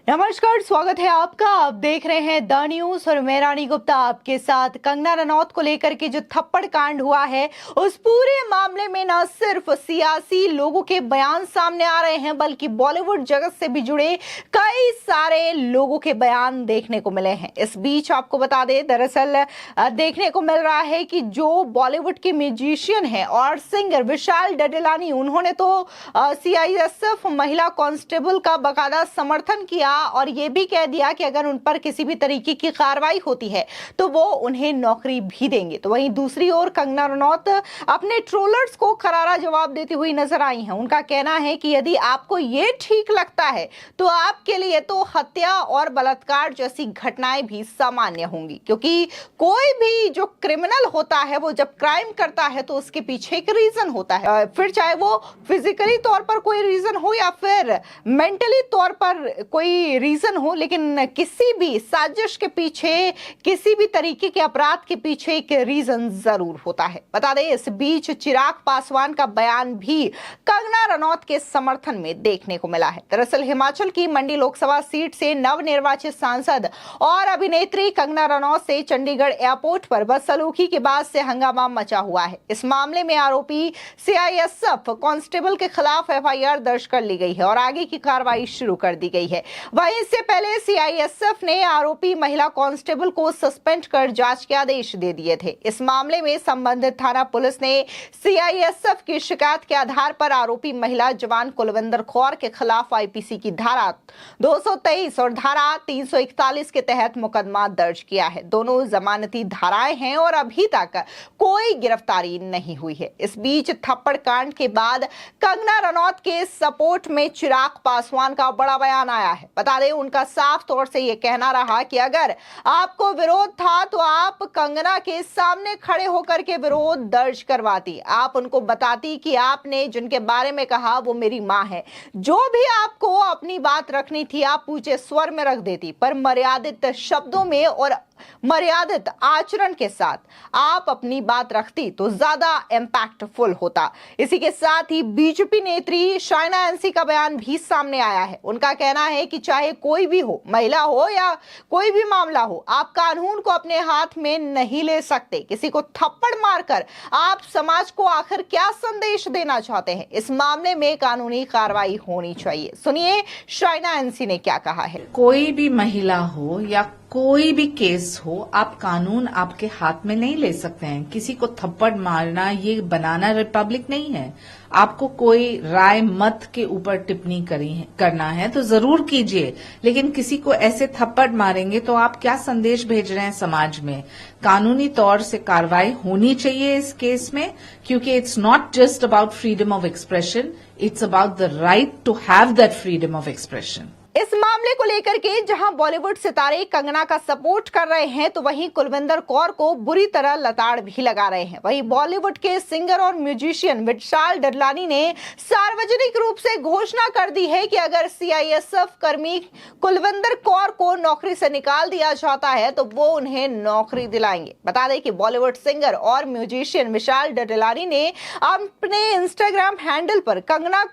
नमस्कार, स्वागत है आपका। आप देख रहे हैं द न्यूज और मैं रानी गुप्ता आपके साथ। कंगना रनौत को लेकर के जो थप्पड़ कांड हुआ है, उस पूरे मामले में न सिर्फ सियासी लोगों के बयान सामने आ रहे हैं, बल्कि बॉलीवुड जगत से भी जुड़े कई सारे लोगों के बयान देखने को मिले हैं। इस बीच आपको बता दें, दरअसल देखने को मिल रहा है कि जो बॉलीवुड के म्यूजिशियन हैं और सिंगर विशाल डडलानी, उन्होंने तो सीआईएसएफ महिला कांस्टेबल का बकायदा समर्थन किया और ये भी कह दिया कि अगर उन पर किसी भी तरीके की कार्रवाई होती है तो वो उन्हें नौकरी भी देंगे। तो वहीं दूसरी ओर कंगना रनौत अपने ट्रोलर्स को करारा जवाब देती हुई नजर आई हैं। उनका कहना है कि यदि आपको ये ठीक लगता है तो आपके लिए तो हत्या और बलात्कार जैसी घटनाएं भी सामान्य होंगी, क्योंकि कोई भी जो क्रिमिनल होता है वो जब क्राइम करता है तो उसके पीछे एक रीजन होता है, फिर चाहे वो फिजिकली तौर पर कोई रीजन हो या फिर मेंटली तौर पर कोई रीजन हो, लेकिन किसी भी साजिश के पीछे, किसी भी तरीके के अपराध के पीछे एक रीजन जरूर होता है। बता दें, इस बीच चिराग पासवान का बयान भी कंगना रनौत के समर्थन में देखने को मिला है। दरअसल हिमाचल की मंडी लोकसभा सीट से नवनिर्वाचित सांसद और अभिनेत्री कंगना रनौत से चंडीगढ़ एयरपोर्ट पर बदसलूकी के बाद से हंगामा मचा हुआ है। इस मामले में आरोपी सीआईएसएफ कांस्टेबल के खिलाफ एफआईआर दर्ज कर ली गई है और आगे की कार्रवाई शुरू कर दी गई है। वहीं इससे पहले सीआईएसएफ ने आरोपी महिला कांस्टेबल को सस्पेंड कर जांच के आदेश दे दिए थे। इस मामले में संबंधित थाना पुलिस ने सीआईएसएफ की शिकायत के आधार पर आरोपी महिला जवान कुलविंदर कौर के खिलाफ आईपीसी की धारा 223 और धारा 341 के तहत मुकदमा दर्ज किया है। दोनों जमानती धाराएं हैं और अभी तक कोई गिरफ्तारी नहीं हुई है। इस बीच थप्पड़ कांड के बाद कंगना रनौत के सपोर्ट में चिराग पासवान का बड़ा बयान आया है। बता दें, उनका साफ तौर से यह कहना रहा कि अगर आपको विरोध था तो आप कंगना के सामने खड़े होकर के विरोध दर्ज करवाती, आप उनको बताती कि आपने जिनके बारे में कहा वो मेरी मां है। जो भी आपको अपनी बात रखनी थी आप ऊंचे स्वर में रख देती, पर मर्यादित शब्दों में और मर्यादित आचरण के साथ आप अपनी बात रखती तो ज्यादा इंपैक्टफुल होता। इसी के साथ ही बीजेपी नेत्री शाइना एनसी का बयान भी सामने आया है। उनका कहना है कि चाहे कोई भी हो, महिला हो या कोई भी मामला हो, आप कानून को अपने हाथ में नहीं ले सकते। किसी को थप्पड़ मारकर आप समाज को आखिर क्या संदेश देना चाहते हैं? इस मामले में कानूनी कार्रवाई होनी चाहिए। सुनिए शाइना एनसी ने क्या कहा है। कोई भी महिला हो या कोई भी केस हो, आप कानून आपके हाथ में नहीं ले सकते हैं। किसी को थप्पड़ मारना, ये बनाना रिपब्लिक नहीं है। आपको कोई राय मत के ऊपर टिप्पणी करना है तो जरूर कीजिए, लेकिन किसी को ऐसे थप्पड़ मारेंगे तो आप क्या संदेश भेज रहे हैं समाज में? कानूनी तौर से कार्रवाई होनी चाहिए इस केस में, क्योंकि it's not just about freedom of expression, it's about the right to have that freedom of expression. इस मामले को लेकर के जहां बॉलीवुड सितारे कंगना का सपोर्ट कर रहे हैं तो वहीं कुलविंदर कौर को बुरी तरह लताड़ भी लगा रहे हैं। वहीं बॉलीवुड के सिंगर और म्यूजिशियन विशाल डडलानी ने सार्वजनिक रूप से घोषणा कर दी है कि अगर सीआईएसएफ कर्मी कुलविंदर कौर को नौकरी से निकाल दिया जाता है तो वो उन्हें नौकरी दिलाएंगे। बता दें कि बॉलीवुड सिंगर और म्यूजिशियन विशाल डडलानी ने अपने इंस्टाग्राम हैंडल पर कंगना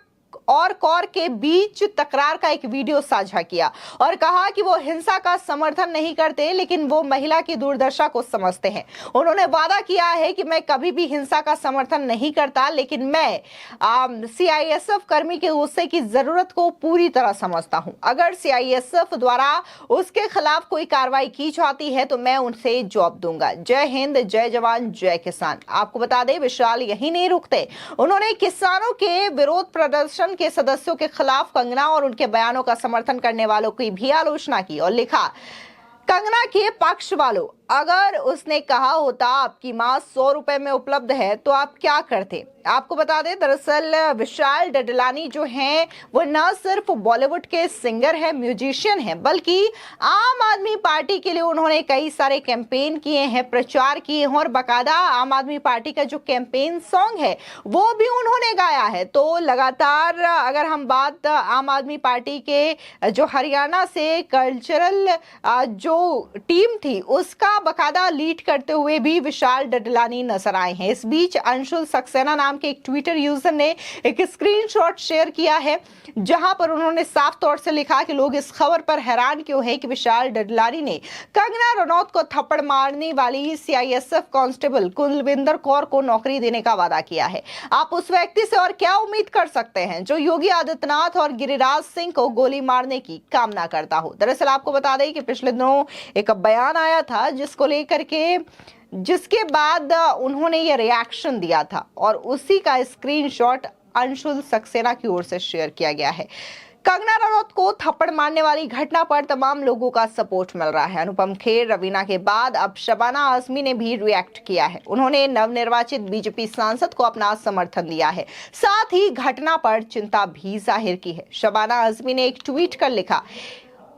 और कौर के बीच तकरार का एक वीडियो साझा किया और कहा कि वो हिंसा का समर्थन नहीं करते, लेकिन वो महिला की दुर्दशा को समझते हैं। उन्होंने वादा किया है कि मैं कभी भी हिंसा का समर्थन नहीं करता, लेकिन मैं सीआईएसएफ कर्मी के गुस्से की जरूरत को पूरी तरह समझता हूं। अगर सीआईएसएफ द्वारा उसके खिलाफ कोई कार्रवाई की जाती है तो मैं उनसे जॉब दूंगा। जय हिंद, जय जवान, जय किसान। आपको बता दें, विशाल यही नहीं रुकते। उन्होंने किसानों के विरोध प्रदर्शन के सदस्यों के खिलाफ कंगना और उनके बयानों का समर्थन करने वालों की भी आलोचना की और लिखा, कंगना के पक्ष वालों, अगर उसने कहा होता आपकी मां 100 रुपए में उपलब्ध है तो आप क्या करते? आपको बता दें, दरअसल विशाल डडलानी जो हैं वो न सिर्फ बॉलीवुड के सिंगर हैं, म्यूजिशियन हैं, बल्कि आम आदमी पार्टी के लिए उन्होंने कई सारे कैंपेन किए हैं, प्रचार किए हैं और बकायदा आम आदमी पार्टी का जो कैंपेन सॉन्ग है वो भी उन्होंने गाया है। तो लगातार अगर हम बात आम आदमी पार्टी के जो हरियाणा से कल्चरल जो टीम थी उसका बकायदा लीड करते हुए भी विशाल डडलानी नजर आए हैं। इस बीच अंशुल सक्सेना नाम के एक ट्विटर यूजर ने एक स्क्रीनशॉट शेयर किया है, जहां पर उन्होंने साफ तौर से लिखा कि लोग इस खबर पर हैरान क्यों हैं कि विशाल डडलानी ने कंगना रनौत को थप्पड़ मारने वाली सीआईएसएफ कांस्टेबल कुलविंदर कौर को नौकरी देने का वादा किया है। आप उस व्यक्ति से और क्या उम्मीद कर सकते हैं जो योगी आदित्यनाथ और गिरिराज सिंह को गोली मारने की कामना करता हो। दरअसल आपको बता दें कि पिछले दिनों एक बयान आया था जिसके बाद उन्होंने ये रिएक्शन दिया था और उसी का स्क्रीनशॉट अंशुल सक्सेना की ओर से शेयर किया गया है। कंगना रनौत को थप्पड़ मारने वाली घटना पर तमाम लोगों का सपोर्ट मिल रहा है। अनुपम खेर, रवीना के बाद अब शबाना आजमी ने भी रिएक्ट किया है। उन्होंने नवनिर्वाचित बीजेपी सांसद को अपना समर्थन दिया है, साथ ही घटना पर चिंता भी जाहिर की है। शबाना आजमी ने एक ट्वीट कर लिखा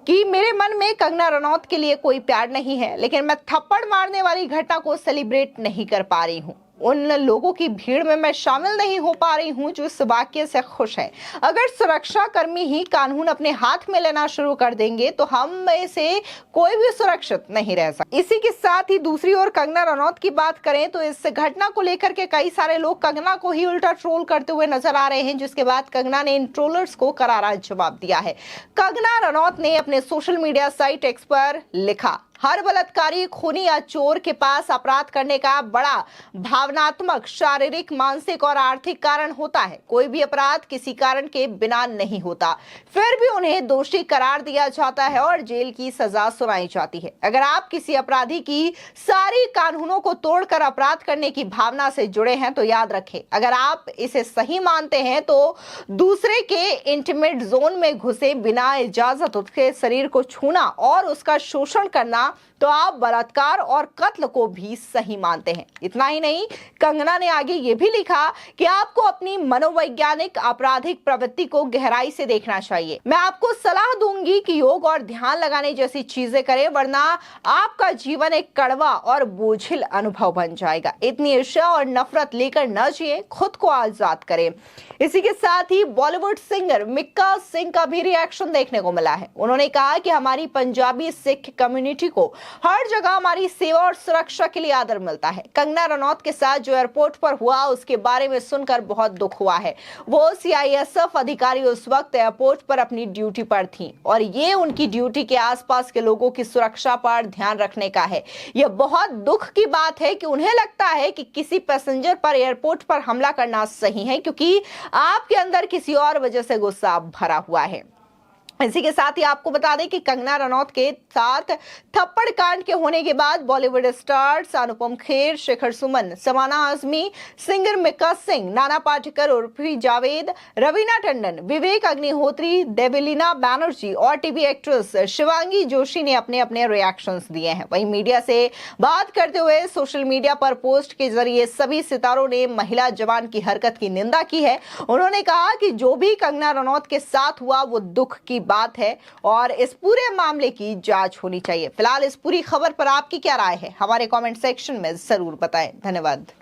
कि मेरे मन में कंगना रनौत के लिए कोई प्यार नहीं है, लेकिन मैं थप्पड़ मारने वाली घटना को सेलिब्रेट नहीं कर पा रही हूँ। उन लोगों की भीड़ में मैं शामिल नहीं हो पा रही हूं जो इस वाक्य से खुश हैं। अगर सुरक्षा कर्मी ही कानून अपने हाथ में लेना शुरू कर देंगे तो हम में से कोई भी सुरक्षित नहीं रह सकता। इसी के साथ ही दूसरी ओर कंगना रनौत की बात करें तो इस घटना को लेकर के कई सारे लोग कंगना को ही उल्टा ट्रोल करते हुए नजर आ रहे हैं, जिसके बाद कंगना ने इन ट्रोलर्स को करारा जवाब दिया है। कंगना रनौत ने अपने सोशल मीडिया साइट एक्स पर लिखा, हर बलात्कारी, खूनी या चोर के पास अपराध करने का बड़ा भावनात्मक, शारीरिक, मानसिक और आर्थिक कारण होता है। कोई भी अपराध किसी कारण के बिना नहीं होता, फिर भी उन्हें दोषी करार दिया जाता है और जेल की सजा सुनाई जाती है। अगर आप किसी अपराधी की सारी कानूनों को तोड़कर अपराध करने की भावना से जुड़े हैं तो याद रखें, अगर आप इसे सही मानते हैं तो दूसरे के इंटीमेट जोन में घुसे बिना इजाजत उसके शरीर को छूना और उसका शोषण करना, तो आप बलात्कार और कत्ल को भी सही मानते हैं। इतना ही नहीं, कंगना ने आगे ये भी लिखा कि आपको अपनी मनोवैज्ञानिक आपराधिक प्रवृत्ति को गहराई से देखना चाहिए। मैं आपको सलाह दूंगी कि योग और ध्यान लगाने जैसी चीजें करें, वरना आपका जीवन एक कड़वा और बोझिल अनुभव बन जाएगा। इतनी ईर्ष्या और नफरत लेकर न जिए, खुद को आजाद करें। इसी के साथ ही बॉलीवुड सिंगर मिक्का सिंह का भी रिएक्शन देखने को मिला है। उन्होंने कहा कि हमारी पंजाबी सिख कम्युनिटी को हर जगह हमारी सेवा और सुरक्षा के लिए आदर मिलता है। कंगना रनौत के साथ जो एयरपोर्ट पर हुआ उसके बारे में सुनकर बहुत दुख हुआ है। वो सीआईएसएफ अधिकारी उस वक्त एयरपोर्ट पर अपनी ड्यूटी पर थी और ये उनकी ड्यूटी के आसपास के लोगों की सुरक्षा पर ध्यान रखने का है। यह बहुत दुख की बात है कि उन्हें लगता है कि किसी पैसेंजर पर एयरपोर्ट पर हमला करना सही है, क्योंकि आपके अंदर किसी और वजह से गुस्सा भरा हुआ है। इसी के साथ ही आपको बता दें कि कंगना रनौत के साथ थप्पड़ कांड के होने के बाद बॉलीवुड स्टार्स अनुपम खेर, शेखर सुमन, शबाना आजमी, सिंगर मिक्का सिंह, नाना पाटेकर उर्फी जावेद, रवीना टंडन, विवेक अग्निहोत्री, देवलीना बैनर्जी और टीवी एक्ट्रेस शिवांगी जोशी ने अपने अपने रिएक्शंस दिए हैं। वहीं मीडिया से बात करते हुए सोशल मीडिया पर पोस्ट के जरिए सभी सितारों ने महिला जवान की हरकत की निंदा की है। उन्होंने कहा कि जो भी कंगना रनौत के साथ हुआ वो दुख की बात है और इस पूरे मामले की जांच होनी चाहिए। फिलहाल इस पूरी खबर पर आपकी क्या राय है, हमारे कमेंट सेक्शन में जरूर बताएं। धन्यवाद।